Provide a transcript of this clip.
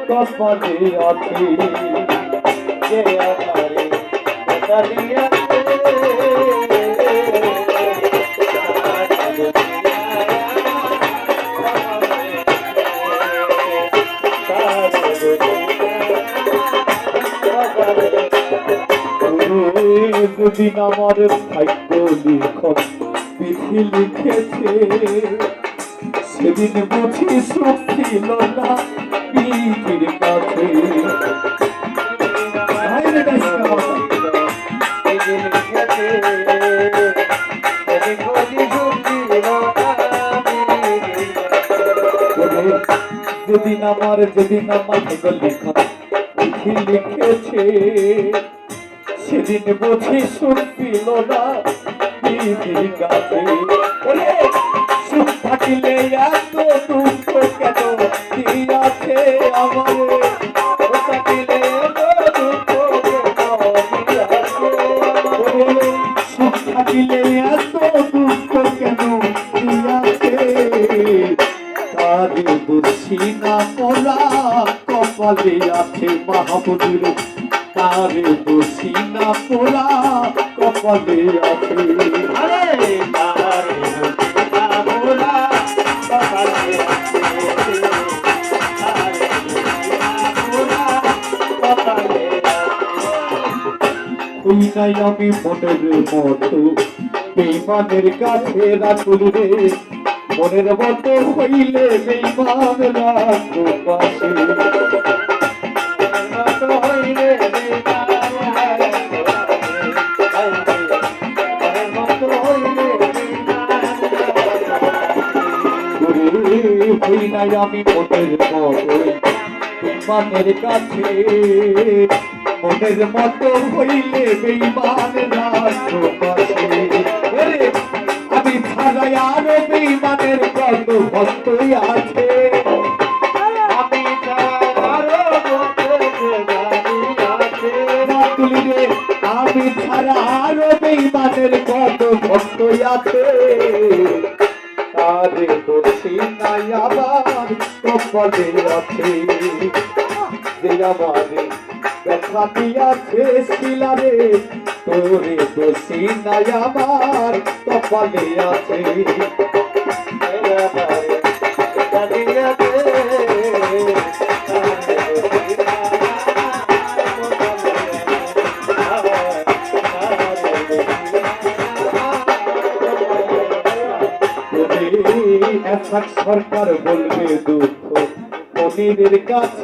কপালে আছে যে আমারে কথা দিয়াছে যেদিন আমার ভাগ্য লিখন বিধি লিখেছে সেদিন বুঝি সুখ ছিল না বিধির কাছে যেদিন আমার ভাগ্য লিখন বিধি লিখেছে সেদিন বুঝি সুখ ছিল না বিধির কাছে সুখ থাকিলে এত দুঃখ কেন দিয়াছে আমারে থাকিলে সুখ থাকিলে এত দুঃখ কেন দিয়াছে তারে বুঝি না মোরা কপালে আছে মাহবুবের তারে বুঝি না মোরা কপালে আছে নাই আমি মনের মতো বেইমানের কাছে রাখুল রে মনের মতো হইলে বেইমান রাখো পাশে হই নাই আমি মনের মতো বেইমানের কাছে মনের মতো হইলে বেইমান রাখো পাশে আমি ছাড়াই আরো বেইমানের কত ভক্ত আছে আমি আমি ছাড়া আরো বেইমানের কত ভক্ত আছে তারে দোষী নাই আবার কপালে আছে যে আমারে ব্যথা দিয়াছে শিলারে তোরে দোষী নাই আমার কপালে আছে সরকার বলবে দুঃখ মনিরের কাছে